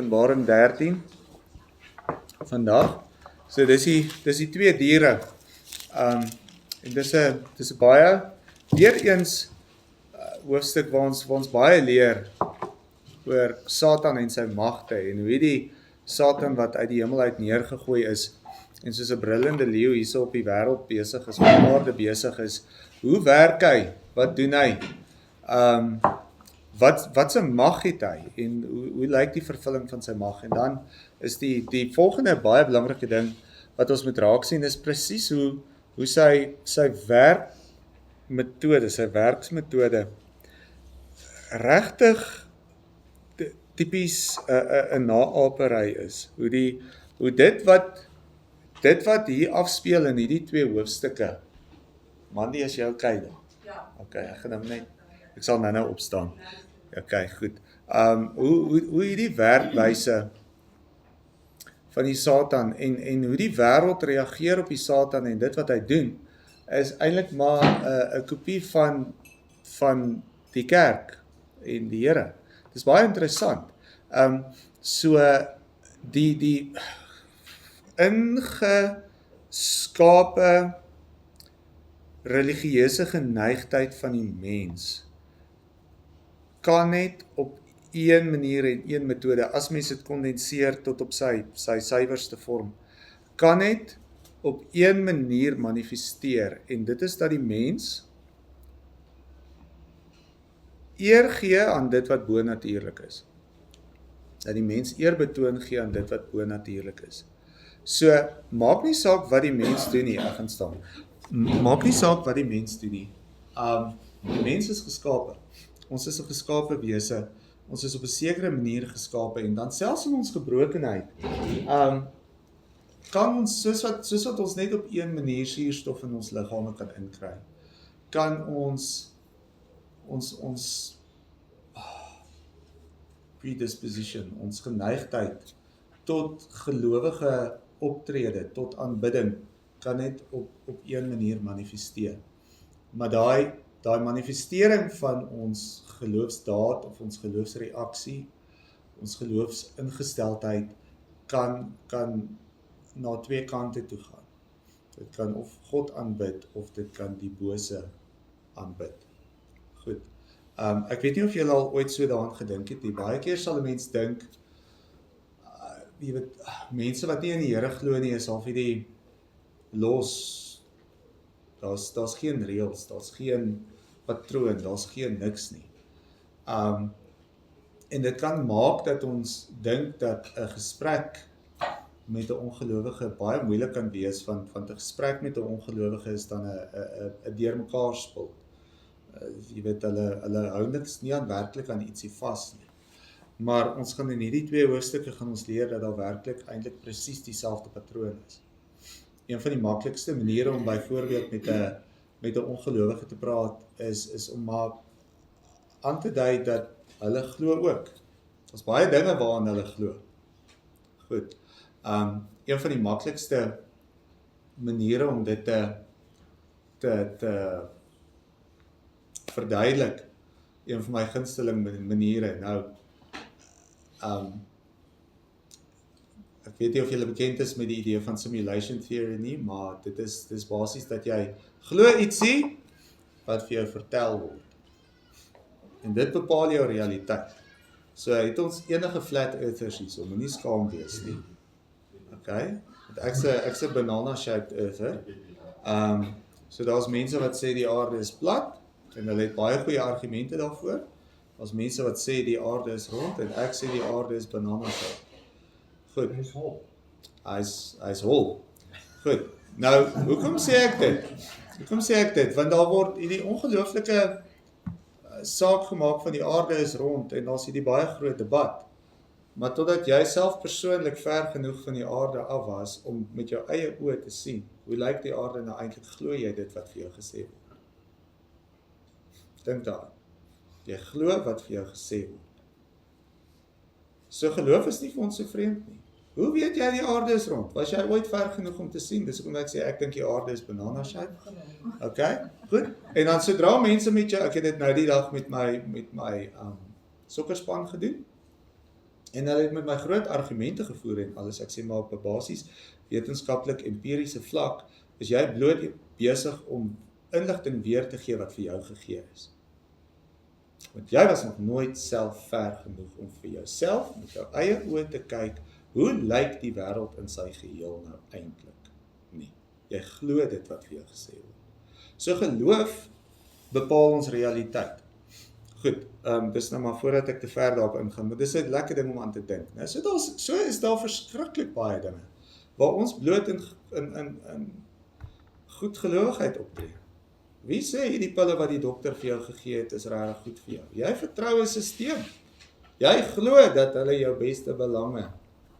Openbaring 13 vandag. So dis die twee diere. En dis 'n baie weer eens hoofstuk waar ons baie leer oor Satan en sy magte en hoe die Satan wat uit die hemel uit neergegooi is en soos 'n brullende leeu hierso op die wêreld besig is, op die aarde besig is. Hoe werk hy? Wat doen hy? Wat se mag het hy en hoe lyk die vervulling van sy mag? En dan is die volgende baie belangrike ding wat ons moet raak sien is presies hoe sy werkmetode, sy werksmetode regtig tipies 'n naapery is. Hoe dit wat hier afspeel in hierdie twee hoofstukke. Mandy, is jy okay daar? Ja. Okay, ek sal nou opstaan. Okay, goed. Hoe hierdie werkwyse van die Satan en hoe die wêreld reageer op die Satan en dit wat hy doen, is eintlik maar 'n kopie van die kerk en die Here. Dis baie interessant. So die ingeskape religieuse geneigtheid van die mens kan net op een manier en een metode, as mens dit kondenseer tot op sy suiwerste vorm, kan net op een manier manifesteer, en dit is dat die mens eer gee aan dit wat bonatuurlik is. Dat die mens eer betoon gee aan dit wat bonatuurlik is. So, maak nie saak wat die mens doen nie, ek gaan staan. Maak nie saak wat die mens doen nie. Die mens is geskape. Ons is 'n geskape wese. Ons is op 'n sekere manier geskape en dan selfs in ons gebrokenheid, kan ons soos wat ons net op een manier suurstof in ons liggame kan inkry, kan ons predisposition, ons geneigtheid tot gelowige optrede, tot aanbidding, kan net op een manier manifesteer. Maar daai manifestering van ons geloofsdaad of ons geloofsreaksie, ons geloofsingesteldheid kan na twee kante toe gaan. Dit kan of God aanbid of dit kan die bose aanbid. Goed. Ek weet nie of julle al ooit so daaraan gedink het nie. Baie keer sal 'n mens dink, jy weet, mense wat nie in die Here glo nie, is half hierdie los. Daar's geen reëls, daar's geen patroon, daar's geen niks nie. En dit kan maak dat ons dink dat 'n gesprek met 'n ongelowige baie moeilik kan wees, want 'n gesprek met 'n ongelowige is dan 'n deurmekaar spul. Jy weet, hulle hou niks nie aan werklik aan ietsie vas nie. Maar ons gaan in hierdie twee hoofstukke gaan ons leer dat daar werklik eintlik presies dieselfde patroon is. Een van die maklikste maniere om byvoorbeeld met 'n ongelowige te praat is om maar aan te dui dat hulle glo ook. Daar's baie dinge waaraan hulle glo. Goed. Een van die maklikste maniere om dit te verduidelik, een van my gunsteling maniere. Nou, ek weet nie of julle bekend is met die idee van simulation theory nie, maar dit is basies dat jy glo ietsie wat vir jou vertel word. En dit bepaal jou realiteit. So het ons enige flat earthers hierso, moenie skaam wees nie. Okay? Ek's 'n banana shaped earther. So daar's mense wat sê die aarde is plat en hulle het baie goeie argumente daarvoor. Daar's mense wat sê die aarde is rond en ek sê die aarde is banana shaped. Goed. Hy's hol. Hy's hol. Goed. Nou, hoekom sê ek dit? Want daar word hierdie ongelooflike saak gemaak van die aarde is rond en daar's hierdie baie groot debat. Maar totdat jy self persoonlik ver genoeg van die aarde af was om met jou eie oë te sien, hoe lyk die aarde nou eintlik, glo jy dit wat vir jou gesê word? Dink daaraan. Jy glo wat vir jou gesê word. So geloof is nie vir ons so vreemd nie. Hoe weet jy die aarde is rond? Was jy ooit ver genoeg om te sien? Dis hoekom ek sê ek dink die aarde is banana shape. Okay, goed. En dan sodra mense met jou, ek het dit nou die dag met my sokkerspan gedoen. En hulle het met my groot argumente gevoer en alles, ek sê maar op 'n basies wetenskaplik empiriese vlak, is jy bloot besig om inligting weer te gee wat vir jou gegee is. Want jy was nog nooit self ver genoeg om vir jouself met jou eie oë te kyk, hoe lyk die wêreld in sy geheel nou eintlik nie. Jy glo dit wat vir jou gesê word. So geloof bepaal ons realiteit. Goed, dis nou maar voordat ek te ver daarop ingaan, maar dis 'n lekker ding om aan te dink. Nou, so is daar verskriklik baie dinge waar ons bloot in goedgelowigheid optree. Wie sê hierdie pille wat die dokter vir jou gegee het is regtig goed vir jou? Jy vertrou 'n stelsel. Jy glo dat hulle jou beste belange.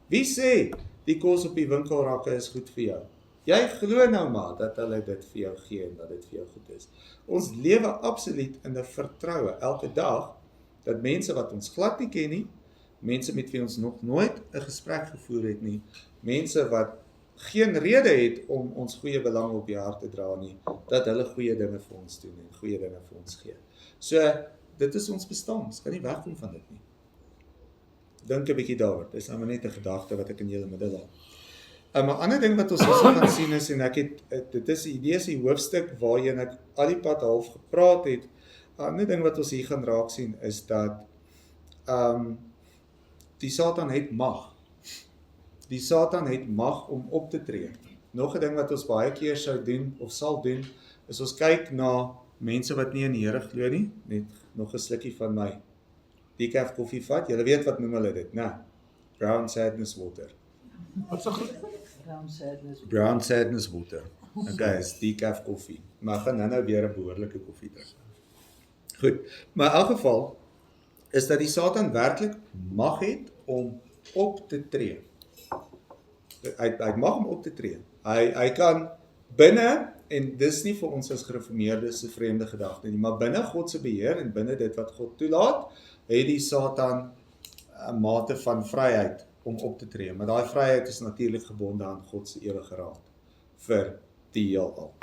Wie sê die kos op die winkelrakke is goed vir jou? Jy glo nou maar dat hulle dit vir jou gee en dat dit vir jou goed is. Ons lewe absoluut in 'n vertroue elke dag dat mense wat ons glad nie ken nie, mense met wie ons nog nooit 'n gesprek gevoer het nie, mense wat geen rede het om ons goeie belange op die hart te dra nie, dat hulle goeie dinge vir ons doen en goeie dinge vir ons gee. So, dit is ons bestaan, ons kan nie wegkom van dit nie. Dink 'n bietjie daaroor, dis nou net 'n gedagte wat ek in julle midde laat. 'n ander ding wat ons hierso gaan sien is, en ek het, dit is die hoofstuk waarheen ek al die pad half gepraat het, 'n ander ding wat ons hier gaan raak sien is dat, die Satan het mag. Die Satan het mag om op te tree. Nog 'n ding wat ons baie keer sou doen, of sal doen, is ons kyk na mense wat nie in die Here glo nie, net nog 'n slukkie van my decaf koffie vat, julle weet wat noem hulle dit, né? Brown sadness water. Wat so goed? Brown sadness water. Okay, is decaf koffie. Maar gaan nou weer 'n behoorlike koffie drink. Goed, maar in elk geval, is dat die Satan werklik mag het om op te tree. Hy mag om op te tree. Hy kan binne, en dis nie vir ons as gereformeerdes 'n vreemde gedagte nie, maar binne God se beheer en binne dit wat God toelaat, het die Satan 'n mate van vryheid om op te tree. Maar daai vryheid is natuurlik gebonde aan God se ewige raad vir die heelal.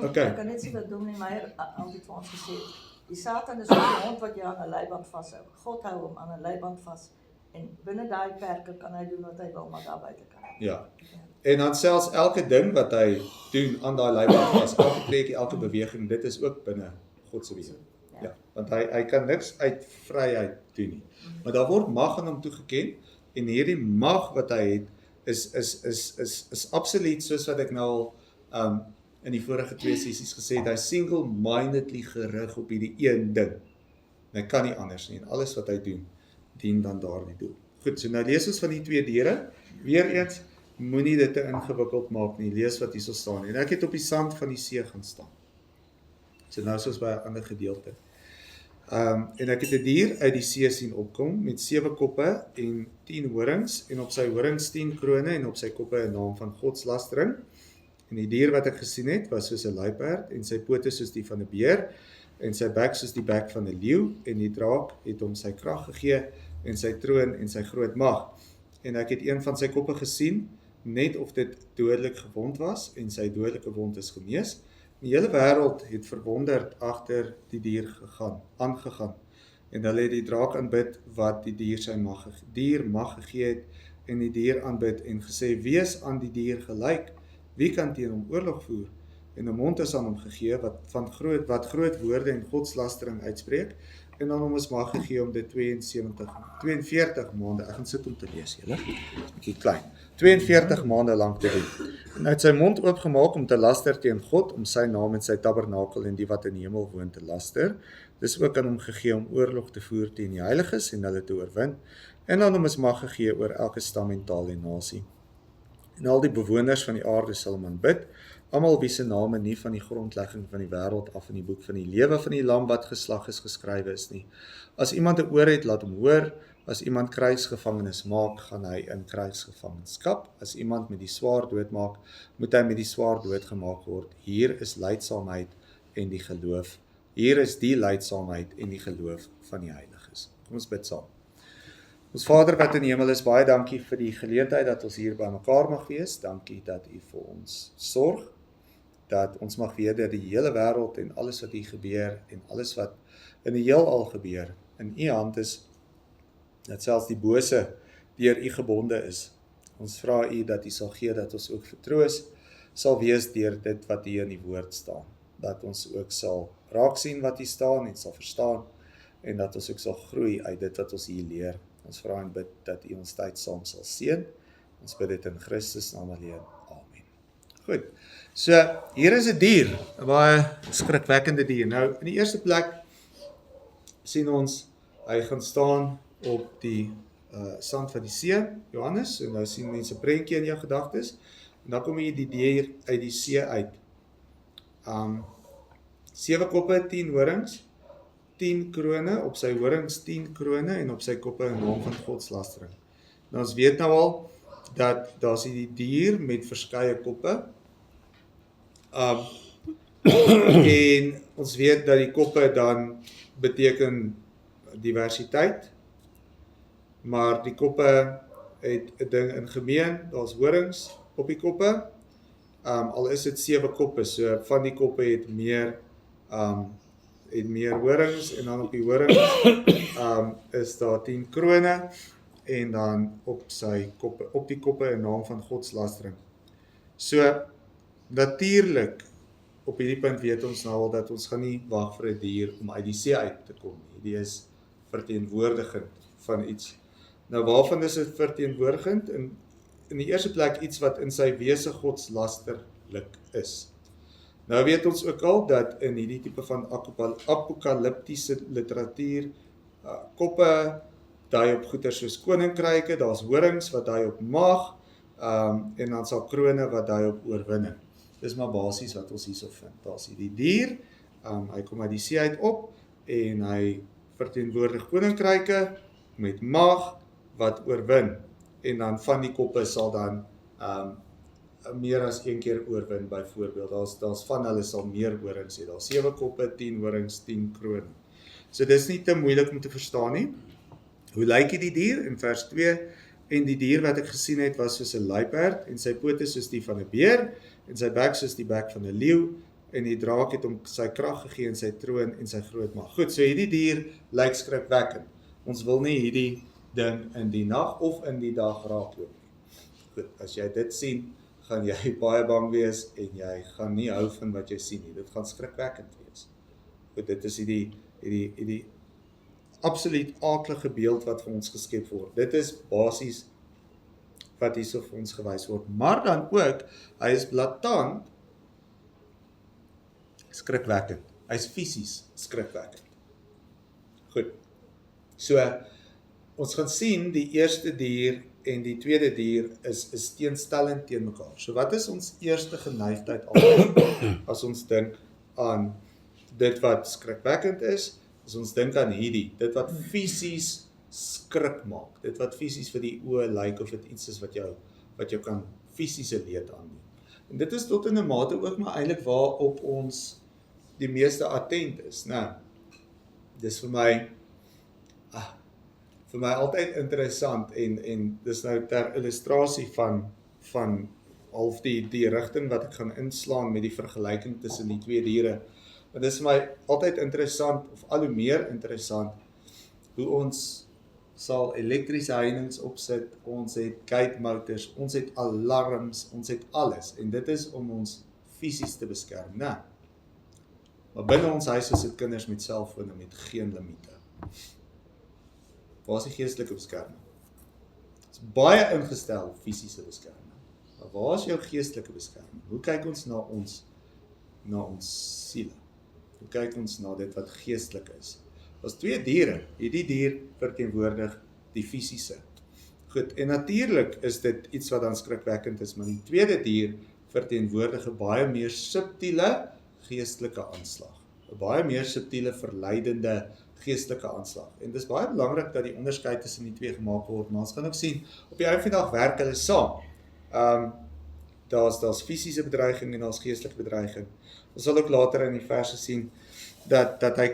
Okay. Ek kan net sê wat Dominee Meyer altyd vir ons gesê het. Die Satan is soos 'n hond wat jy aan 'n leiband vashou. God hou hom aan 'n leiband vas en binne daai perke kan hy doen wat hy wil, maar daar buite kan hy. Ja. En dan selfs elke ding wat hy doen aan daai leiband vas, elke treukie, elke beweging, dit is ook binne God se beheer. Ja, want hy kan niks uit vryheid doen nie. Maar daar word mag aan hom toegeken en hierdie mag wat hy het is absoluut soos wat ek nou al in die vorige 2 sessies gesê het, hy single-mindedly gerig op hierdie een ding. Hy kan nie anders nie en alles wat hy doen, dien dan daardie doel. Goed, so nou lees ons van die 2 deure. Weereens, moenie dit te ingewikkeld maak nie. Lees wat hierso staan. En ek het op die sand van die see gaan staan. So nou soos by 'n ander gedeelte. En ek het 'n dier uit die see sien opkom met 7 koppe en 10 horings en op sy horings 10 krone en op sy koppe 'n naam van godslastering. En die dier wat ek gesien het was soos 'n luiperd en sy pote soos die van 'n beer en sy bek soos die bek van 'n leeu en die draak het hom sy krag gegee en sy troon en sy groot mag. En ek het een van sy koppe gesien, net of dit dodelik gewond was en sy dodelike wond is genees. Die hele wêreld het verwonderd agter die dier aangegaan. En hulle het die draak aanbid wat die dier mag gegee het en die dier aanbid en gesê, wees aan die dier gelyk, wie kan teen hom oorlog voer? En 'n mond is aan hom gegee wat groot woorde en godslastering uitspreek en dan hom is mag gegee om dit 42 maande, ek gaan sit om te lees, julle, bietjie klein, 42 maande lank te doen. En hy het sy mond oopgemaak om te laster teen God, om sy naam en sy tabernakel en die wat in die hemel woon te laster. Dis ook aan hom gegee om oorlog te voer teen die heiliges en hulle te oorwin. En dan hom is mag gegee oor elke stam en taal en nasie. En al die bewoners van die aarde sal hom aanbid, almal wie se name nie van die grondlegging van die wêreld af in die boek van die lewe van die lam wat geslag is geskrywe is nie. As iemand 'n oor het, laat hom hoor. As iemand krygsgevangenes maak, gaan hy in krygsgevangenskap. As iemand met die swaard doodmaak, moet hy met die swaard doodgemaak word. Hier is lydsaamheid en die geloof. Hier is die lydsaamheid en die geloof van die heiliges. Kom ons bid saam. Ons Vader wat in die hemel is, baie dankie vir die geleentheid dat ons hier by mekaar mag wees. Dankie dat U vir ons sorg, dat ons mag weet dat die hele wêreld en alles wat hier gebeur en alles wat in die heelal gebeur, in U hand is, dat selfs die bose deur U gebonde is. Ons vra U dat U sal gee dat ons ook vertroos sal wees deur dit wat hier in die woord staan. Dat ons ook sal raak sien wat hier staan en sal verstaan en dat ons ook sal groei uit dit wat ons hier leer. Ons vra en bid dat U ons tyd saam sal seën. Ons bid dit in Christus naam alleen. Amen. Goed. So, hier is 'n dier, 'n baie skrikwekkende dier. Nou, in die eerste plek sien ons, hy gaan staan op die sand van die see, Johannes, en nou sien mense 'n prentjie in jou gedagtes, en dan kom jy die dier uit die see uit. 7 koppe, 10 horings, 10 krone, op sy horings 10 krone, en op sy koppe 'n naam van godslastering. Nou ons weet nou al, dat daar is die dier met verskeie koppe, en ons weet dat die koppe dan beteken diversiteit, maar die koppe het 'n ding in gemeen, daar's horings op die koppe, al is dit 7 koppe, so van die koppe het meer horings, en dan op die horings is daar 10 krone, en dan op die koppe 'n naam van godslastering. So, natuurlik, op hierdie punt weet ons nou al dat ons gaan nie wag vir 'n dier om uit die see uit te kom nie. Die is verteenwoordigend van iets. Nou waarvan is dit verteenwoordigend? In die eerste plek iets wat in sy wese godslasterlik is. Nou weet ons ook al dat in hierdie tipe van apokaliptiese literatuur koppe dui op goeie soos koninkryke, daar's horings wat dui op mag, en dan sal krone wat dui op oorwinning. Dis maar basies wat ons hierso vind. Daar's hierdie dier, hy kom uit die see uit op, en hy verteenwoordig koninkryke met mag wat oorwin, en dan van die koppe sal dan meer as een keer oorwin, byvoorbeeld. Daar's van hulle sal meer horings hê. Daar's 7 koppe, 10 horings, 10 krone. So dis nie te moeilik om te verstaan nie. Hoe lyk die dier? In vers 2, en die dier wat ek gesien het was soos 'n luiperd, en sy pote soos die van 'n beer, en sy bek soos die bek van 'n leeu, en die draak het hom sy krag gegee en sy troon en sy groot mag. Goed, so hierdie dier lyk skrikwekkend. Ons wil nie hierdie ding in die nag of in die dag raakloop nie. Goed, as jy dit sien, gaan jy baie bang wees, en jy gaan nie hou van wat jy sien nie. Dit gaan skrikwekkend wees. Goed, dit is hierdie absoluut aaklige beeld wat vir ons geskep word. Dit is basies wat hierso vir ons gewys word. Maar dan ook, hy is blaatant skrikwekkend. Hy is fisies skrikwekkend. Goed. So, ons gaan sien die eerste dier en die tweede dier is teenstellend teen mekaar. So wat is ons eerste geneigtheid altyd as ons dink aan dit wat skrikwekkend is? As ons dink aan hierdie, dit wat fisies skrik maak, dit wat fisies vir die oë lyk, of dit iets is wat jou kan fisiese leed aandoen. En dit is tot in 'n mate ook maar eintlik waarop ons die meeste attent is. Nou, dis vir my altyd interessant, en dis nou ter illustrasie van half die rigting wat ek gaan inslaan met die vergelyking tussen die twee diere. Maar dis vir my altyd interessant, of al hoe meer interessant, hoe ons sal elektriese heininge opsit, ons het gate motors, ons het alarms, ons het alles, en dit is om ons fisies te beskerm, né? Maar binne ons huis is dit kinders met selfone met geen limiete. Waar is die geestelike beskerming? Dit is baie ingestel op fisiese beskerming. Maar waar is jou geestelike beskerming? Hoe kyk ons na ons siele? Hoe kyk ons na dit wat geestelik is? Daar's twee diere. Hierdie dier verteenwoordig die fisiese. Goed, en natuurlik is dit iets wat dan skrikwekkend is, maar die tweede dier verteenwoordig 'n baie meer subtiele geestelike aanslag. 'n Baie meer subtiele, verleidende geestelike aanslag. En dis baie belangrik dat die onderskeid tussen die twee gemaak word, maar ons gaan ook sien, op die einde van die dag werk hulle saam. Daar's fisiese bedreiging en daar's geestelike bedreiging. Ons sal ook later in die verse sien, dat hy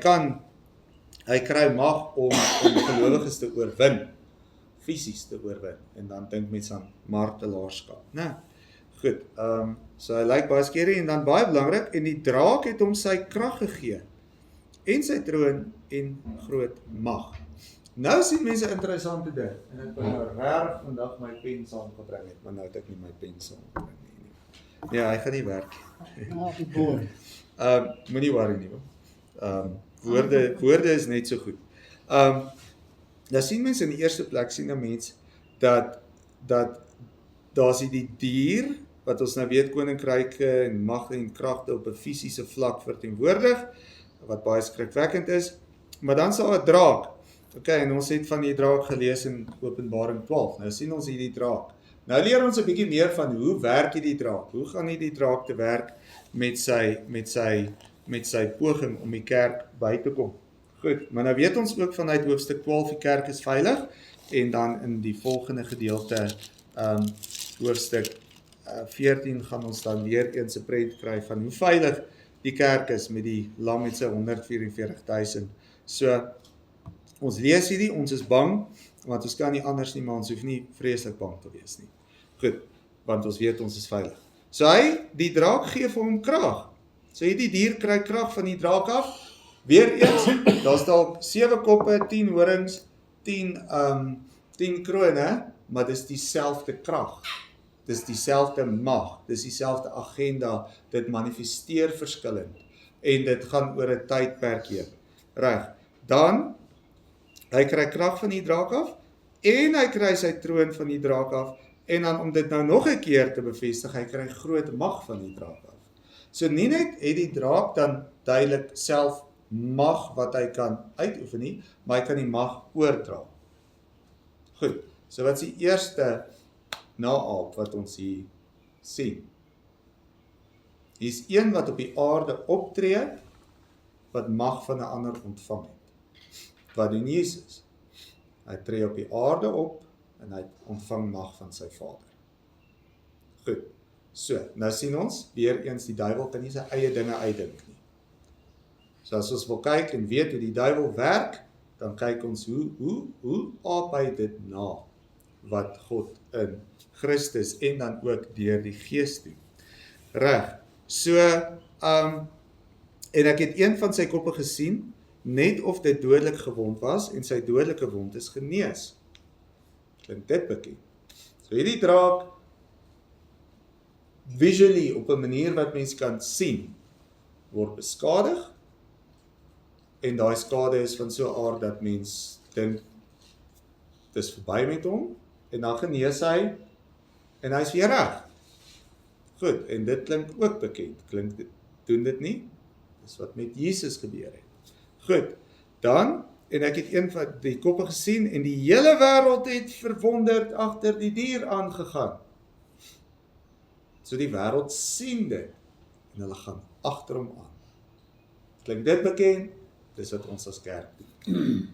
kry mag om gelowiges te oorwin, fisies te oorwin, en dan dink mense aan martelaarskap, né? Goed, so hy lyk baie skerry, en dan baie belangrik, en die draak het hom sy krag gegee, en sy troon en groot mag. Nou sien mense interessante ding. En ek wou nou reg vandag my pen saamgebring het, maar nou het ek nie my pen saamgebring nie. Ja, hy gaan nie werk. Moenie worry nie. Woorde is net so goed. Dan sien mense in die eerste plek sien 'n mens dat daar's die dier wat ons nou weet koninkryke en magte en kragte op 'n fisiese vlak verteenwoordig wat baie skrikwekkend is, maar dan sal 'n draak. Okay, en ons het van die draak gelees in Openbaring 12. Nou sien ons hierdie draak. Nou leer ons 'n bietjie meer van hoe werk hierdie draak? Hoe gaan hierdie draak te werk met sy poging om die kerk by te kom? Goed, maar nou weet ons ook vanuit hoofstuk 12 die kerk is veilig en dan in die volgende gedeelte hoofstuk 14 gaan ons dan weer eens 'n prent kry van hoe veilig die kerk is met die lam met sy 144.000. So ons lees hierdie, ons is bang want ons kan nie anders nie, maar ons hoef nie vreeslik bang te wees nie. Goed, want ons weet ons is veilig. So die draak gee vir hom krag. So hierdie dier kry krag van die draak af. Weer eens, daar's dalk 7 koppe, 10 horings, 10 krone, maar dis dieselfde krag. Dis dieselfde mag, dis dieselfde agenda, dit manifesteer verskillend en dit gaan oor 'n tydperk heen. Reg. Dan hy kry krag van die draak af en hy kry sy troon van die draak af en dan om dit nou nog 'n keer te bevestig, hy kry groot mag van die draak af. So nie net het die draak dan duidelik self mag wat hy kan uitoefen nie, maar hy kan die mag oordra. Goed, so wat is die eerste naap wat ons hier sien? Hier's een wat op die aarde optree, wat mag van 'n ander ontvang het. Wat doen Jesus? Hy tree op die aarde op, en hy ontvang mag van sy Vader. Goed, so, nou sien ons, weer eens die duiwel kan nie sy eie dinge uitdink nie. So as ons wil kyk en weet hoe die duiwel werk, dan kyk ons hoe aap hy dit na, wat God in Christus en dan ook deur die Gees doen. Reg, so, en ek het een van sy koppe gesien, net of dit dodelik gewond was, en sy dodelike wond is genees. Klink dit bekend. So hierdie draak, visually, op 'n manier wat mens kan sien, word beskadig, en daai skade is van so 'n aard dat mens dink, dis verby met hom, en dan genees hy, en hy is weer reg. Goed, en dit klink ook bekend, doen dit nie? Dis wat met Jesus gebeur het. Goed, dan, en ek het een van die koppe gesien, en die hele wêreld het verwonderd agter die dier aangegaan. So die wêreld sien dit, en hulle gaan agter hom aan. Klink dit bekend? Dis wat ons as kerk doen.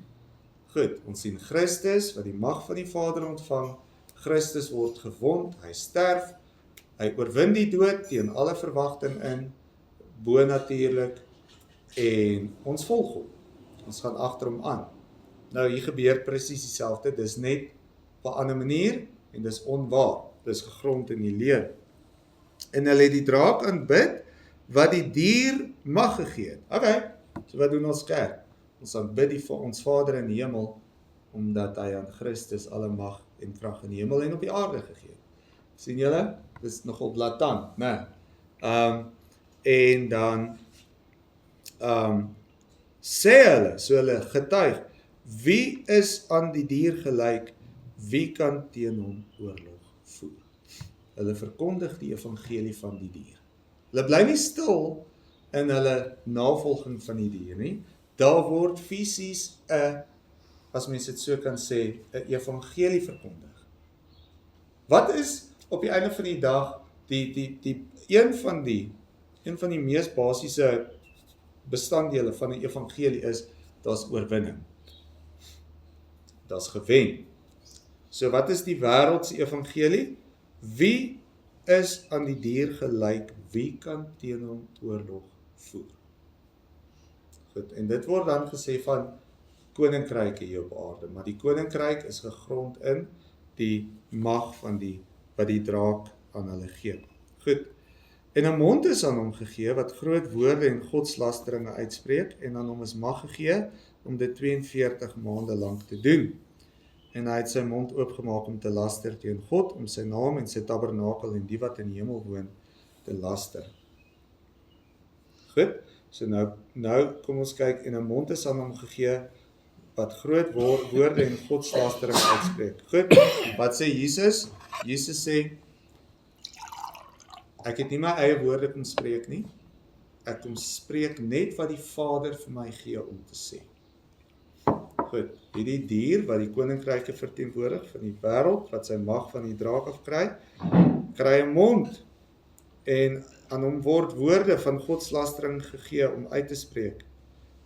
Goed, ons sien Christus, wat die mag van die Vader ontvang, Christus word gewond, hy sterf, hy oorwin die dood teen alle verwagting in, bonatuurlik, en ons volg hom. Ons gaan agter hom aan. Nou hier gebeur presies dieselfde, dis net op 'n ander manier, en dis onwaar, dis gegrond in die leuen. En hulle het die draak aanbid, wat die dier mag gegee het. Okay, so wat doen ons kerk? Ons aanbid ons Vader in die hemel, omdat hy aan Christus alle mag en krag in die hemel en op die aarde gegee het. Sien julle? Dis nogal blaatant, né? En dan sê hulle, so hulle getuig, wie is aan die dier gelyk, wie kan teen hom oorlog voer? Hulle verkondig die evangelie van die dier. Hulle bly nie stil in hulle navolging van die dier nie. Daar word fisies as mens dit so kan sê, 'n evangelie verkondig. Wat is op die einde van die dag een van die mees basiese bestanddele van 'n evangelie is, daar's oorwinning. Daar's gewen. So wat is die wêreld se evangelie? Wie is aan die dier gelyk, wie kan teen hom oorlog voer? Goed, en dit word dan gesê van koninkryke hier op aarde, maar die koninkryk is gegrond in die mag van wat die draak aan hulle gee. Goed, En 'n mond is aan hom gegee wat groot woorde en godslasteringe uitspreek, en aan hom is mag gegee om dit 42 maande lank te doen. En hy het sy mond oopgemaak om te laster teen God, om sy naam en sy tabernakel en die wat in die hemel woon te laster. Goed, so nou kom ons kyk, en 'n mond is aan hom gegee wat groot woorde en godslastering uitspreek. Goed, wat sê Jesus? Jesus sê, ek het nie my eie woorde kom spreek nie, ek kom spreek net wat die Vader vir my gee om te sê. Goed, hierdie dier wat die koninkryke verteenwoordig van die wêreld, wat sy mag van die draak af kry 'n mond, en aan hom word woorde van godslastering gegee om uit te spreek.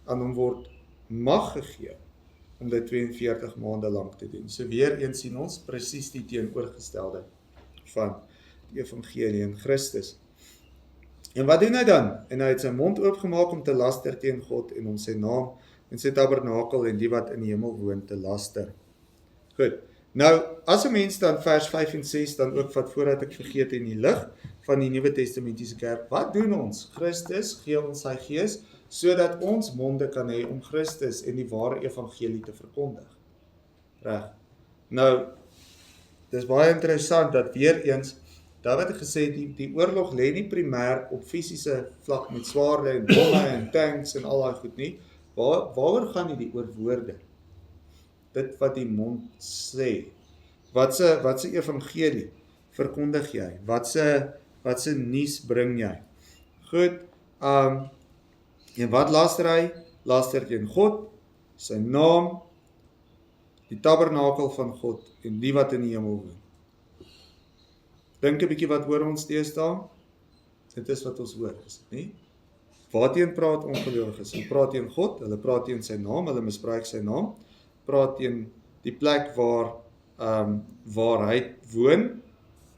Aan hom word mag gegee om dit 42 maande lank te doen. So weer eens sien ons presies die teenoorgestelde van die evangelie in Christus. En wat doen hy dan? En hy het sy mond oopgemaak om te laster teen God en om sy naam en sy tabernakel en die wat in die hemel woon te laster. Goed, nou as 'n mens dan vers 5 en 6 dan ook wat voordat ek vergeet in die lig van die Nuwe Testamentiese kerk, wat doen ons? Christus gee ons sy gees, sodat ons monde kan hê om Christus en die ware evangelie te verkondig. Reg. Nou, dis baie interessant dat weer eens, daar wat ek gesê, die oorlog lê nie primêr op fisiese vlak met swaarde en bomme en tanks en al daai goed nie. Waaroor gaan die oor woorde? Dit wat die mond sê. Wat se evangelie verkondig jy? Wat se nuus bring jy? Goed, en wat laster hy? Laster teen God, sy naam, die tabernakel van God en die wat in die hemel woon. Dink 'n bietjie wat hoor ons deesdae? Dit is wat ons hoor, is dit nie? Waarteen praat ongelowiges? Hulle praat teen God, hulle praat teen sy naam, hulle misbruik sy naam, praat teen die plek waar hy woon,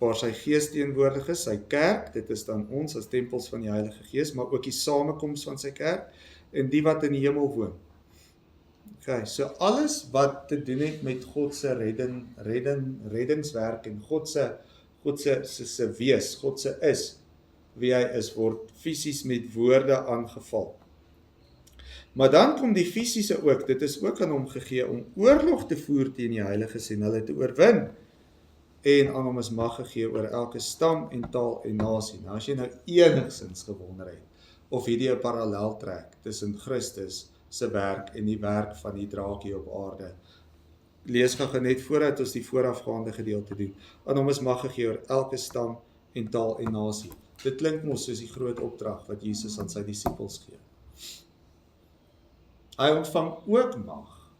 waar sy gees teenwoordig is, sy kerk, dit is dan ons as tempels van die Heilige Gees, maar ook die samekoms van sy kerk, en die wat in die hemel woon. Okay, so alles wat te doen het met God se reddingswerk en God se wees, God se is, wie hy is, word fisies met woorde aangeval. Maar dan kom die fisiese ook, dit is ook aan hom gegee om oorlog te voer teen die heiliges en hulle te oorwin. En aan hom is mag gegee oor elke stam en taal en nasie. Nou as jy nou enigsins gewonder het, of hierdie 'n parallel trek tussen Christus se werk en die werk van die draak hier op aarde, lees gou net voordat ons die voorafgaande gedeelte doen. Aan hom is mag gegee oor elke stam en taal en nasie. Dit klink mos soos die groot opdrag wat Jesus aan sy disippels gee. Hy ontvang ook mag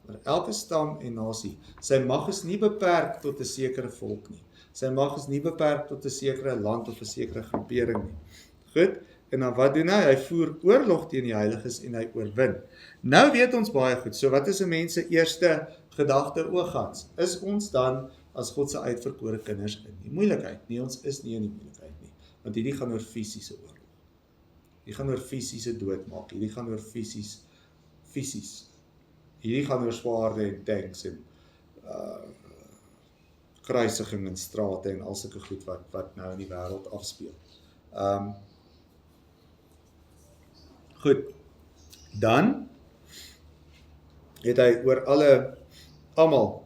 oor elke stam en nasie. Sy mag is nie beperk tot 'n sekere volk nie. Sy mag is nie beperk tot 'n sekere land of 'n sekere groepering nie. Goed, en dan wat doen hy? Hy voer oorlog teen die heiliges en hy oorwin. Nou weet ons baie goed, so wat is 'n mens se eerste gedagte oogans? Is ons dan as God se uitverkore kinders in die moeilikheid? Nee, ons is nie in die moeilikheid nie, want hierdie gaan oor fisiese oorlog. Hierdie gaan oor fisiese doodmaak, hierdie gaan oor fisies. Hierdie gaan oor swaarde en tanks en kruisiging in strate en al sulke goed wat nou in die wêreld afspeel. Goed, dan het hy oor almal,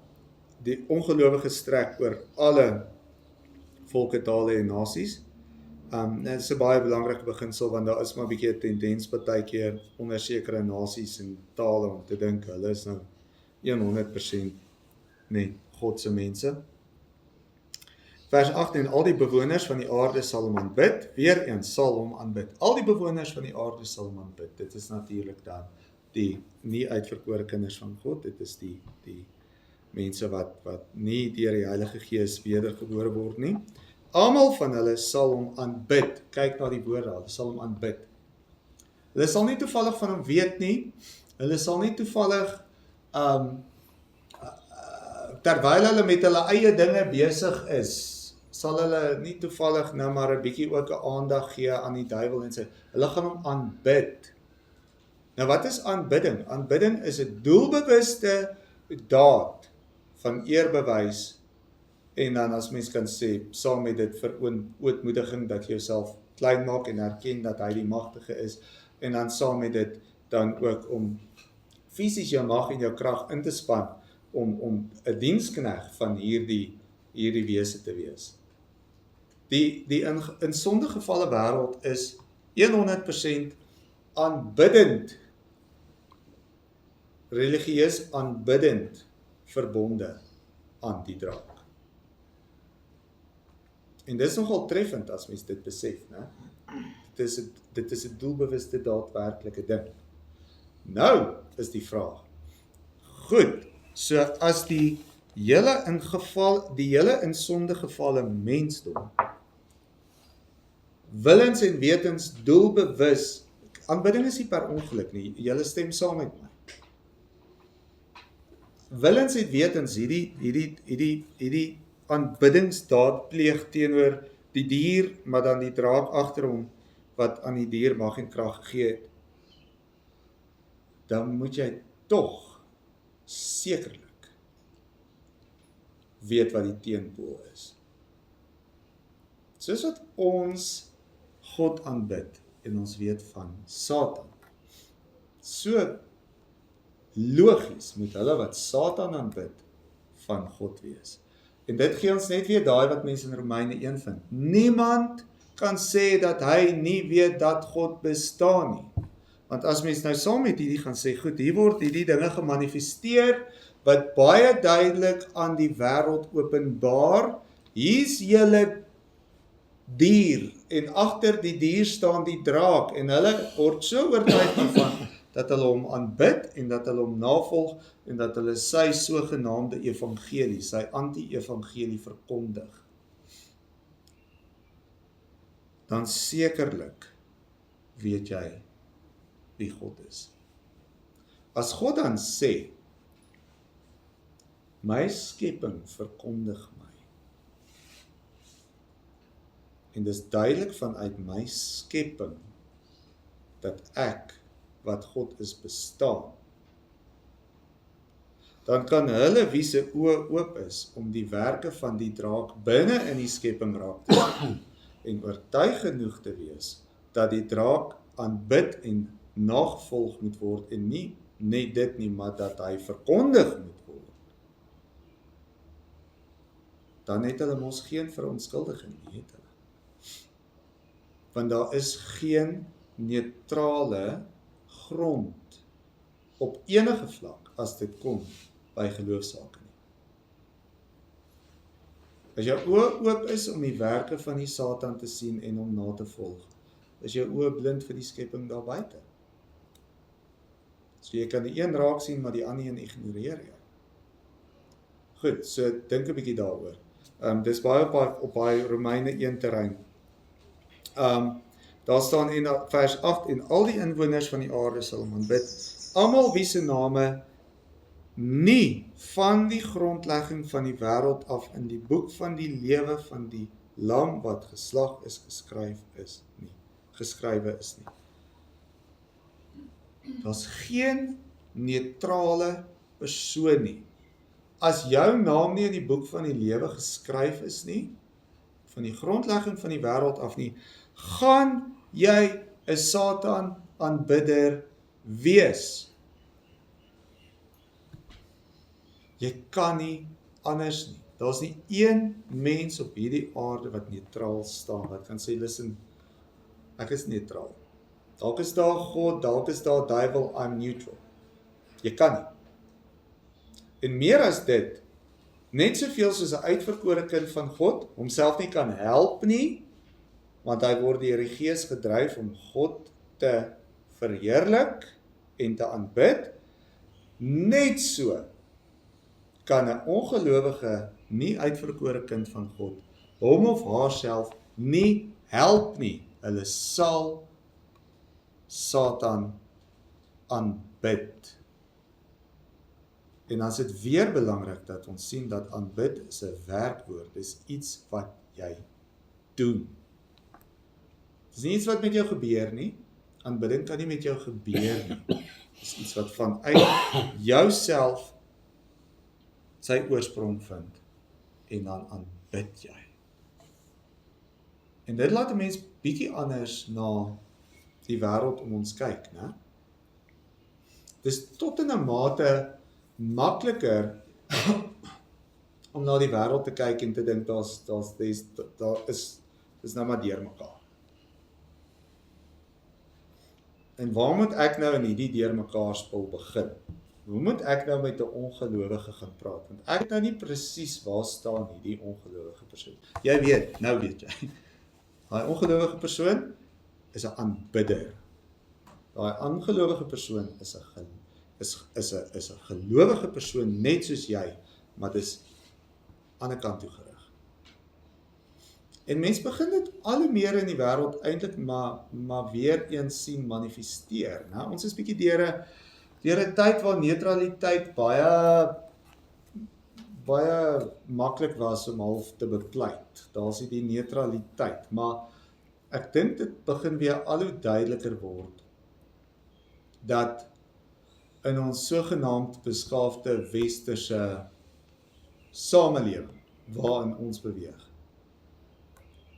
die ongelowige strek oor alle volke, tale en nasies. Dit is 'n baie belangrike beginsel, want daar is maar 'n bietjie 'n tendens partykeer onder sekere nasies en tale om te dink, hulle is nou 100% net God se mense. Vers 8, en al die bewoners van die aarde sal hom aanbid, weer eens sal hom aanbid. Al die bewoners van die aarde sal hom aanbid. Dit is natuurlik dan die nie uitverkore kinders van God, dit is die mense wat nie deur die Heilige Gees wedergebore word nie. Almal van hulle sal hom aanbid. Kyk na die woorde, hulle sal hom aanbid. Hulle sal nie toevallig van hom weet nie. Hulle sal nie toevallig terwyl hulle met hulle eie dinge besig is, sal hulle nie toevallig nou maar 'n bietjie ook 'n aandag gee aan die duiwel en sê, hulle gaan hom aanbid. Nou wat is aanbidding? Aanbidding is 'n doelbewuste daad van eerbewys, en dan as mens kan sê, saam met dit vir ootmoediging dat jy jouself klein maak en erken dat hy die magtige is, en dan saam met dit dan ook om fisies jou mag en jou krag in te span om 'n dienskneg van hierdie wese te wees. Die in sondegevalle wêreld is 100% aanbiddend, religieus aanbiddend verbonde aan die draak. En dit is nogal treffend as mens dit besef, né? Dit is 'n doelbewuste daadwerklike ding. Nou is die vraag. Goed, so as die hele in sondegevalle mensdom willens en wetens doelbewus, aanbidding is nie per ongeluk nie, julle stem saam met my. Willens en wetens hierdie aanbiddingsdaad pleeg teenoor die dier, maar dan die draak agter hom wat aan die dier mag en krag gegee het, dan moet jy tog sekerlik weet wat die teenpool is. Soos wat ons God aanbid en ons weet van Satan, so logies moet hulle wat Satan aanbid van God wees. En dit gee ons net weer daai wat mense in Romeine 1 vind. Niemand kan sê dat hy nie weet dat God bestaan nie. Want as mens nou saam met hierdie gaan sê, goed, hier word hierdie dinge gemanifesteer, wat baie duidelik aan die wêreld openbaar, hier's julle dier, en agter die dier staan die draak, en hulle word so oortuig daarvan, dat hulle hom aanbid, en dat hulle hom navolg, en dat hulle sy sogenaamde evangelie, sy anti-evangelie verkondig. Dan sekerlik weet jy wie God is. As God dan sê, my skepping verkondig my, en dis duidelik vanuit my skepping, dat ek, wat God is, bestaan, dan kan hulle wie se oë oop is, om die werke van die draak binne in die skepping raak te sien, en oortuig genoeg te wees, dat die draak aanbid en nagevolg moet word, en nie net dit nie, maar dat hy verkondig moet word, dan het hulle mos geen verontskuldiging, nie het hulle. Want daar is geen neutrale grond op enige vlak as dit kom by geloofsake nie. As jou oë oop is om die werke van die Satan te sien en hom na te volg, is jou oë blind vir die skepping daar buite. So jy kan die een raak sien, maar die ander een ignoreer jy. Goed, so dink 'n bietjie daaroor. Dis baie op baie Romeine 1 terrein. Daar staan in vers 8, en al die inwoners van die aarde sal hom aanbid, almal wie se name nie van die grondlegging van die wêreld af in die boek van die lewe van die lam wat geslag is geskrywe is nie. Daar's geen neutrale persoon nie. As jou naam nie in die boek van die lewe geskryf is nie, van die grondlegging van die wêreld af nie, gaan jy 'n Satan aanbidder wees. Jy kan nie anders nie. Daar's nie een mens op hierdie aarde wat neutraal staan, wat kan sê, listen, ek is neutraal. Dalk is daar God, dalk is daar duiwel, I'm neutral. Jy kan nie. En meer as dit, net soveel soos 'n uitverkore kind van God, homself nie kan help nie, want hy word deur die Gees gedryf om God te verheerlik en te aanbid, net so kan 'n ongelowige, nie uitverkore kind van God, hom of haarself nie help nie. Hulle sal Satan aanbid. En dan is dit weer belangrik dat ons sien dat aanbid is 'n werkwoord, dis iets wat jy doen. Dis nie iets wat met jou gebeur nie, aanbidding kan nie met jou gebeur nie. Dis iets wat vanuit jouself sy oorsprong vind, en dan aanbid jy. En dit laat 'n mens bietjie anders na die wêreld om ons kyk, né? Dis tot in 'n mate makliker om na die wêreld te kyk en te dink dis nou maar deurmekaar. En waar moet ek nou in hierdie deurmekaar spul begin? Hoe moet ek nou met 'n ongelowige gaan praat? Want ek weet nou nie presies waar staan hierdie ongelowige persoon. Jy weet, nou weet jy. Daai ongelowige persoon is 'n aanbidder. Daai ongelowige persoon is 'n gelowige persoon net soos jy, maar dis aan 'n kant toe gerig. En mense begin dit al hoe meer in die wêreld eintlik maar weer eens sien manifesteer. Nou, ons is bietjie deur 'n tyd waar neutraliteit baie maklik was om half te bepleit. Daar's die neutraliteit, maar ek dink dit begin weer al hoe duideliker word dat in ons sogenaamd beskaafde westerse samelewing waarin ons beweeg,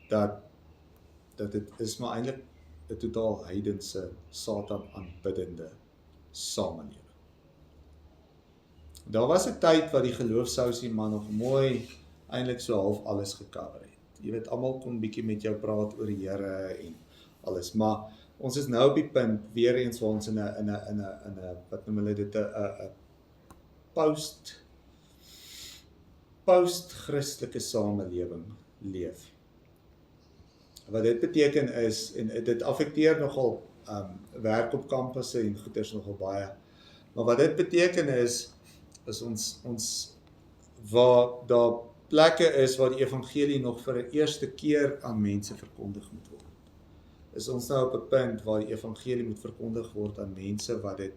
dat dit is maar eintlik 'n totaal heidense, Satan aanbiddende samelewing. Daar was 'n tyd wat die geloofshousie man nog mooi eintlik so half alles gecover het. Jy weet, almal kon bietjie met jou praat oor die Here en alles, maar ons is nou op die punt weer eens waar ons in 'n wat noem hulle dit 'n post-Christelike samelewing leef. Wat dit beteken is, en dit affekteer nogal werk op kampusse en goeders nogal baie, maar wat dit beteken is ons waar daar plekke is waar die evangelie nog vir 'n eerste keer aan mense verkondig moet word. Is ons nou op 'n punt waar die evangelie moet verkondig word aan mense wat dit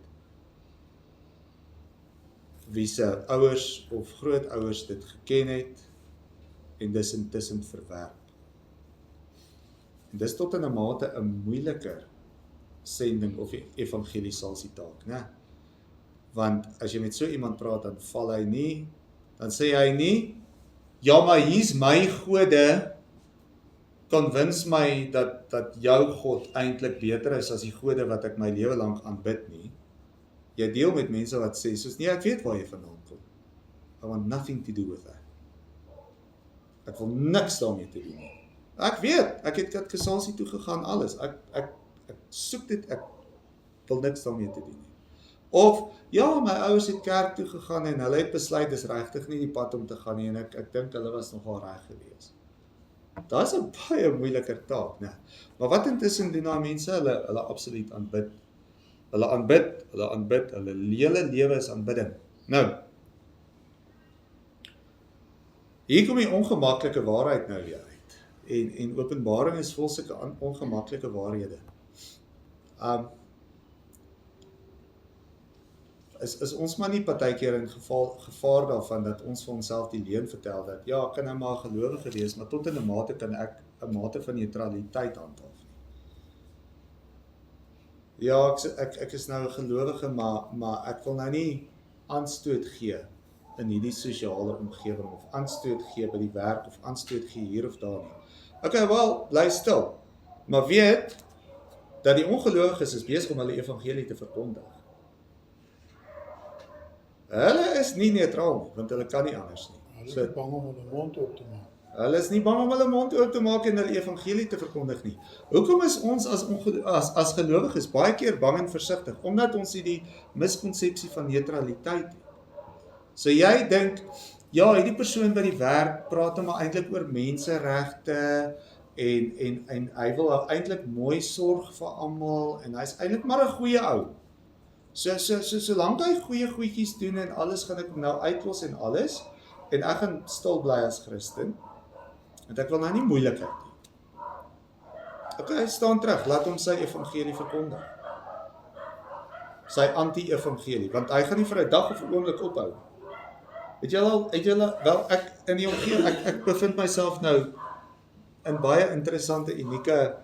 wie se ouers of grootouers dit geken het en dis intussen verwerp. En dis tot in 'n mate 'n moeiliker sending of evangelisasie taak, né? Want as jy met so iemand praat, dan sê hy nie, ja, maar hier's my gode, convince my dat jou God eintlik beter is as die gode wat ek my lewe lank aanbid nie. Jy deel met mense wat sê, soos nee, ek weet waar jy vandaan kom. I want nothing to do with that. Ek wil niks daarmee te doen nie. Ek weet, ek het katekisasie toe gegaan, alles. Ek soek dit, ek wil niks daarmee te doen nie. Of, ja, my ouers het kerk toe gegaan en hulle het besluit, dis regtig nie die pad om te gaan nie, en ek dink hulle was nogal reg gewees. Daar is 'n baie moeiliker taak, né? Maar wat intussen doen daai mense? Hulle absoluut aanbid. Hulle aanbid, hulle hele lewe is aanbidding. Nou, hier kom die ongemaklike waarheid nou weer uit. En Openbaring is vol sulke ongemaklike waarhede. Is ons maar nie partykeer in gevaar daarvan dat ons vir onsself die leuen vertel dat ja, ek kan nou maar gelowige wees, maar tot in 'n mate kan ek 'n mate van neutraliteit handhaaf. Ja, ek is nou 'n gelowige, maar ek wil nou nie aanstoot gee in hierdie sosiale omgewing of aanstoot gee by die werk of aanstoot gee hier of daar nie. Okay, wel, bly stil. Maar weet dat die ongelowiges is besig om hulle evangelie te verkondig. Hulle is nie neutraal nie, want hulle kan nie anders nie. Hulle is nie bang om hulle mond oop te maak. Hulle is nie bang om hulle mond oop te maak en hulle evangelie te verkondig nie. Hoekom is ons as gelowiges baie keer bang en versigtig? Omdat ons die miskonsepsie van neutraliteit het. So jy dink, ja, hierdie persoon by die werk praat hom maar eintlik oor menseregte en hy wil eintlik mooi sorg vir almal en hy's eintlik maar 'n goeie ou. Solank hy goeie goedjies doen en alles, gaan ek nou uitlos en alles, en ek gaan stil bly as Christen, want ek wil nou nie moeilikheid nie. Okay, hy staan terug, laat hom sy evangelie verkondig. Sy anti-evangelie, want hy gaan nie vir 'n dag of 'n oomblik ophou. Het julle wel, ek in die omgewing, ek bevind myself nou in baie interessante, unieke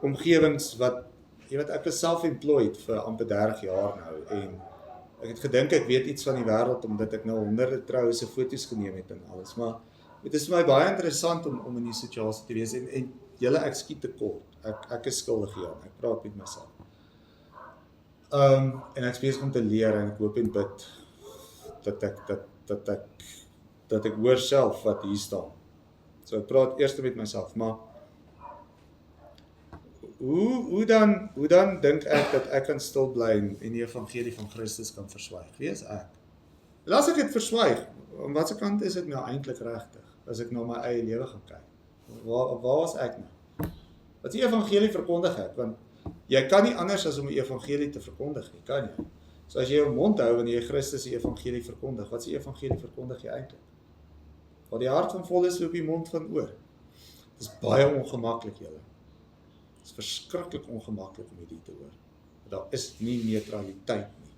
omgewings wat, jy weet, ek is self-employed vir amper 30 jaar nou, en ek het gedink ek weet iets van die wêreld, omdat ek nou honderde troue se foto's geneem het en alles, maar dit is vir my baie interessant om in die situasie te wees, en julle ek skiet te kort. Ek is skuldig hieraan. Ek praat met myself. En ek is besig om te leer en ek hoop en bid dat ek hoor self wat hier staan. So ek praat eers met myself, maar hoe dan dink ek dat ek kan stil bly en die evangelie van Christus kan verswyg? Wie is ek? En as ek dit verswyg, aan watter kant is dit nou eintlik regtig? As ek na my eie lewe gaan kyk. Waar was ek nou? Wat die evangelie verkondig ek? Want jy kan nie anders as om die evangelie te verkondig nie, kan jy? So as jy jou mond hou wanneer jy Christus die evangelie verkondig, wat is die evangelie verkondig jy eintlik? Waar die hart van vol is, loop die mond van oor. Dit is baie ongemaklik, julle. Dit is verskriklik ongemaklik om dit te hoor. Daar is nie neutraliteit nie.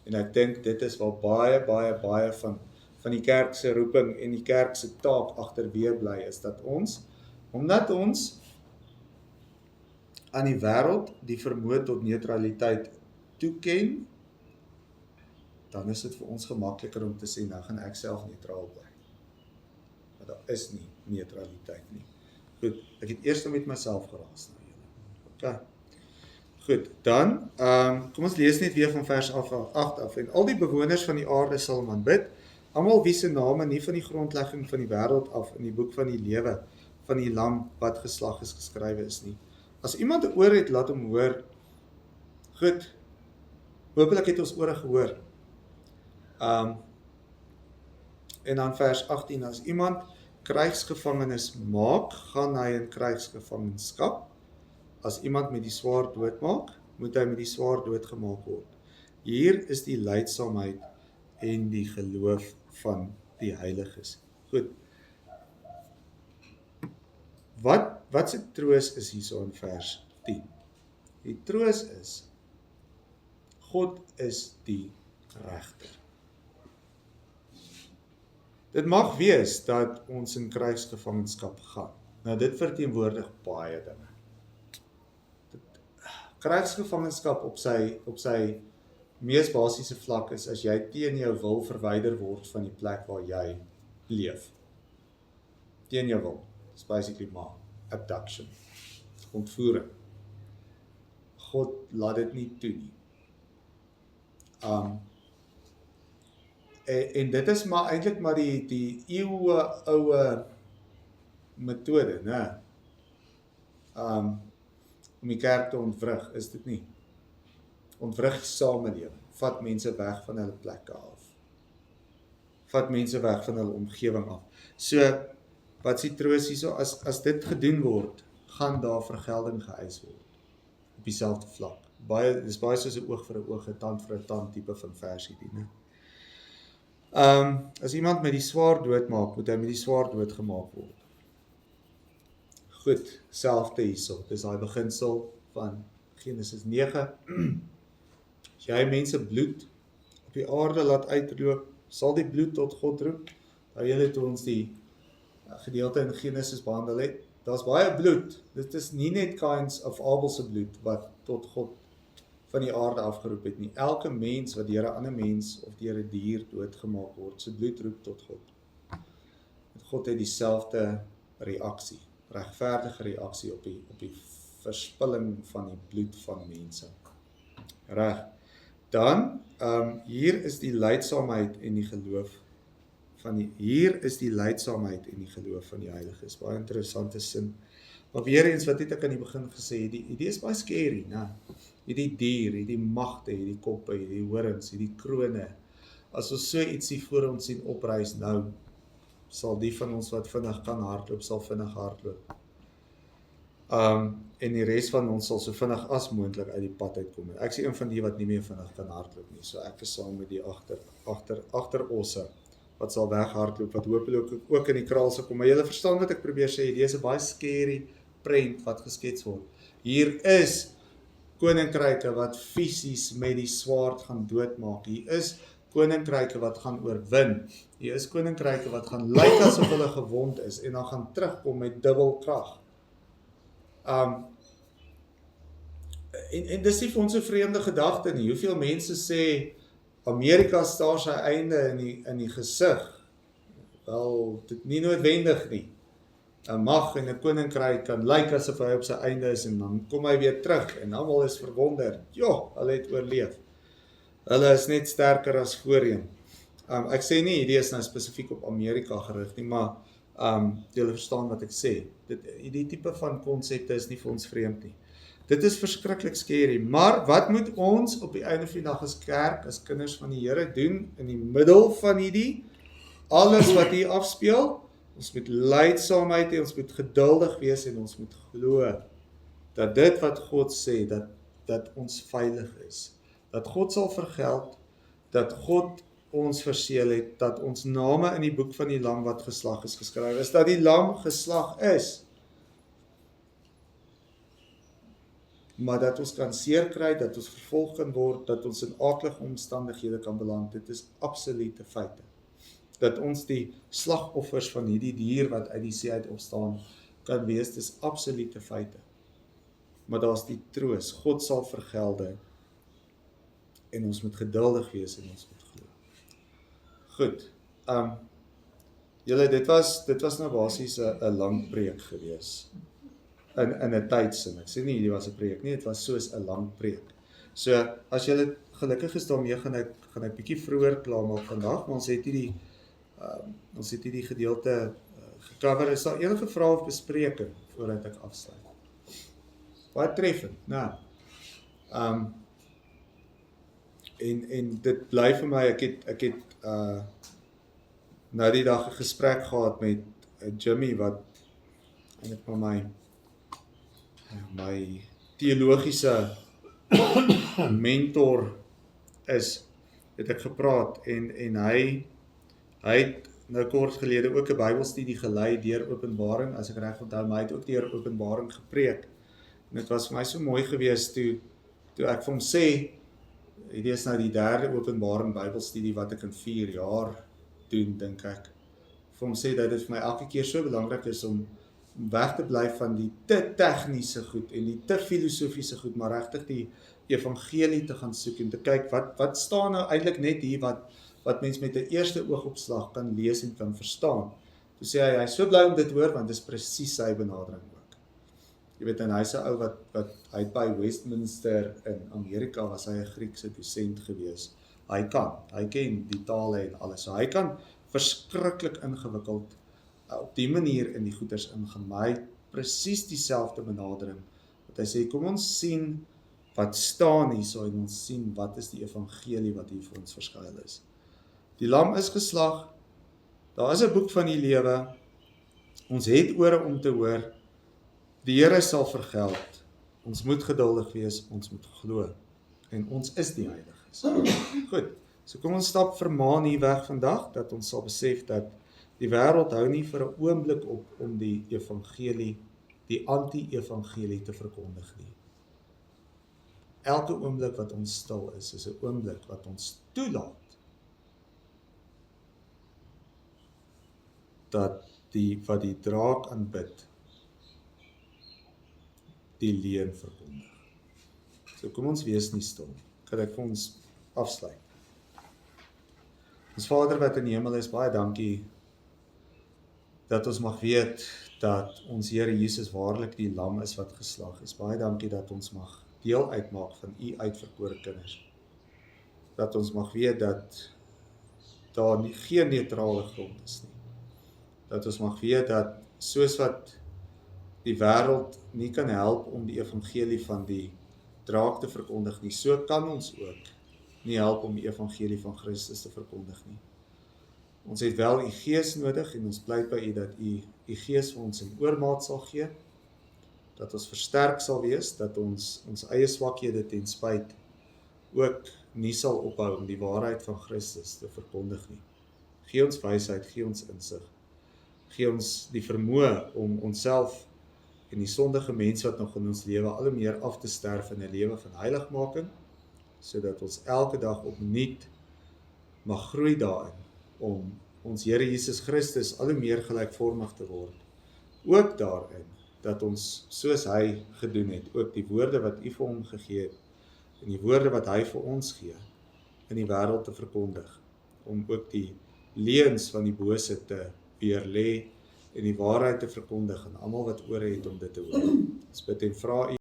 En ek dink dit is waar baie van die kerk se roeping en die kerk se taak agterweë bly, is dat ons, omdat ons aan die wêreld die vermoë tot neutraliteit toeken, dan is dit vir ons gemakliker om te sê, nou gaan ek self neutraal bly. Maar daar is nie neutraliteit nie. Goed, ek het eers met myself geraas nou julle. Okay. Goed, dan, kom ons lees net weer van vers 8 af. En al die bewoners van die aarde sal hom aanbid, almal wie se name nie van die grondlegging van die wêreld af in die boek van die lewe van die lam wat geslag is geskrywe is nie. As iemand 'n oor het, laat hom hoor. Goed, hopelik het ons ore gehoor. En dan vers 18, as iemand krygsgevangenes maak, gaan hy in krygsgevangenskap. As iemand met die swaard doodmaak, moet hy met die swaard doodgemaak word. Hier is die lydsaamheid en die geloof van die heiliges. Goed. Wat se troos is hierso in vers 10? Die troos is, God is die regter. Dit mag wees dat ons in krygsgevangenskap gaan. Nou dit verteenwoordig baie dinge. Krygsgevangenskap op sy mees basiese vlak is as jy teen jou wil verwyder word van die plek waar jy leef. Teen jou wil. It's basically maar abduction. Ontvoering. God laat dit nie toe nie. En dit is maar eintlik maar die eeue oue metode, né? Om die kerk te ontwrig, is dit nie? Ontwrig die samelewing, vat mense weg van hulle plekke af. Vat mense weg van hulle omgewing af. So, wat is die troos hierso? As dit gedoen word, gaan daar vergelding geëis word. Op dieselfde vlak. Dis baie soos 'n oog vir 'n oog, 'n tand vir 'n tand tipe van versie die, né? As iemand met die swaard doodmaak, moet hy met die swaard doodgemaak word. Goed, selfde hierso. Dis daai beginsel van Genesis 9. As jy mense bloed op die aarde laat uitloop, sal die bloed tot God roep. Nou julle toe ons die gedeelte in Genesis behandel het, daar's baie bloed. Dit is nie net Kains of Abel se bloed wat tot God van die aarde afgeroep het nie. Elke mens wat deur 'n ander mens of deur 'n dier doodgemaak word, se bloed roep tot God. God het dieselfde reaksie, regverdige reaksie op die verspilling van die bloed van mense. Reg. Dan, hier is die lydsaamheid en die geloof van die geloof van die heiliges. Baie interessante sin. Maar weer eens, wat het ek aan die begin gesê, die idee is baie scary, né? Hierdie dier, hierdie magte, hierdie koppe, hierdie horings, hierdie krone. As ons so ietsie voor ons sien opreis nou, sal die van ons wat vinnig kan hardloop, sal vinnig hardloop. En die res van ons sal so vinnig as moontlik uit die pad uitkom. Ek is een van die wat nie meer vinnig kan hardloop nie, so ek is saam met die agterosse wat sal weghardloop, wat hopelik ook in die kraal sal kom. Maar julle verstaan wat ek probeer sê, hier is 'n baie scary prent wat geskets word. Hier is koninkryke wat fisies met die swaard gaan doodmaak. Hier is koninkryke wat gaan oorwin. Hier is koninkryke wat gaan lyk asof hulle gewond is en dan gaan terugkom met dubbel krag. En dis nie vir ons 'n vreemde gedagte nie. Hoeveel mense sê Amerika staar sy einde in die gesig? Wel, dit nie noodwendig nie. 'n mag en 'n koninkryk kan lyk asof hy op sy einde is en dan kom hy weer terug en almal is verwonder. Ja, hulle het oorleef. Hulle is net sterker as voorheen. Ek sê nie hierdie is nou spesifiek op Amerika gerig nie, maar julle verstaan wat ek sê. Die tipe van konsepte is nie vir ons vreemd nie. Dit is verskriklik scary, maar wat moet ons op die einde van die dag as kerk, as kinders van die Here doen in die middel van hierdie alles wat hier afspeel? Ons moet lydsaamheid hê, ons moet geduldig wees en ons moet glo dat dit wat God sê, dat ons veilig is. Dat God sal vergeld, dat God ons verseël het, dat ons name in die boek van die lam wat geslag is geskryf is, dat die lam geslag is. Maar dat ons kan seer kry, dat ons vervolg kan word, dat ons in aaklige omstandighede kan beland, dit is absolute feite. Dat ons die slagoffers van hierdie dier wat uit die see uit opstaan kan wees, dit is absolute feite. Maar daar's die troos, God sal vergelde en ons moet geduldig wees en ons moet glo. Goed, julle, dit was nou basies 'n lang preek gewees. In 'n tydsin. Ek sê nie hierdie was 'n preek nie, dit was soos 'n lang preek. So, as julle gelukkig is daarmee, gaan ek bietjie vroeër klaarmaak vandag, maar ons het hierdie gedeelte gecover. Is daar enige vrae of bespreking voordat ek afsluit? Baie treffend, né? En dit bly vir my, ek het nou die dag 'n gesprek gehad met Jimmy wat eintlik maar my teologiese mentor is, het ek gepraat en hy het nou kort gelede ook 'n Bybelstudie gelei deur Openbaring, as ek reg onthou, maar hy het ook deur Openbaring gepreek. En dit was vir my so mooi gewees toe ek vir hom sê, hierdie is nou die 3de Openbaring Bybelstudie wat ek in 4 jaar doen, dink ek. Vir hom sê dat dit vir my elke keer so belangrik is om weg te bly van die te tegniese goed en die te filosofiese goed, maar regtig die evangelie te gaan soek en te kyk wat staan nou eintlik net hier wat mens met 'n eerste oogopslag kan lees en kan verstaan. Toe sê hy is so bly om dit te hoor want dit is presies sy benadering ook. Jy weet, en hy's 'n ou wat hy by Westminster in Amerika was hy 'n Griekse dosent gewees. Hy ken die tale en alles. So hy kan verskriklik ingewikkeld op die manier in die goeters ingaan, maar hy presies dieselfde benadering. Wat hy sê, kom ons sien wat staan hier so en ons sien wat is die evangelie wat hier vir ons verskuil is. Die lam is geslag, daar is 'n boek van die lewe, ons het ore om te hoor, die Here sal vergeld, ons moet geduldig wees, ons moet glo, en ons is die heiliges. Goed, so kom ons stap vermaan hier weg vandag, dat ons sal besef dat die wêreld hou nie vir 'n oomblik op om die evangelie, die anti-evangelie te verkondig nie. Elke oomblik wat ons stil is 'n oomblik wat ons toelaat dat wat die draak aanbid, die leuen verkondig. So kom ons wees nie stil. Kan ek vir ons afsluit? Ons Vader wat in die hemel is, baie dankie dat ons mag weet dat ons Here Jesus waarlik die lam is wat geslag is. Baie dankie dat ons mag deel uitmaak van u uitverkore kinders. Dat ons mag weet dat daar geen neutrale grond is nie. Dat ons mag weet dat soos wat die wêreld nie kan help om die evangelie van die draak te verkondig nie, so kan ons ook nie help om die evangelie van Christus te verkondig nie. Ons het wel u Gees nodig en ons pleit by u dat u Gees vir ons in oormaat sal gee, dat ons versterk sal wees, dat ons eie swakhede ten spyt ook nie sal ophou om die waarheid van Christus te verkondig nie. Gee ons wysheid, gee ons insig, gee ons die vermoë om onsself en die sondige mens wat nog in ons lewe al hoe meer af te sterf in 'n lewe van heiligmaking, sodat ons elke dag opnuut mag groei daarin om ons Here Jesus Christus al hoe meer gelykvormig te word. Ook daarin dat ons soos hy gedoen het, ook die woorde wat u vir hom gegee het en die woorde wat hy vir ons gee in die wêreld te verkondig, om ook die leuns van die bose te weerlê en die waarheid te verkondig aan almal wat ore het om dit te hoor. Ons bid en vra U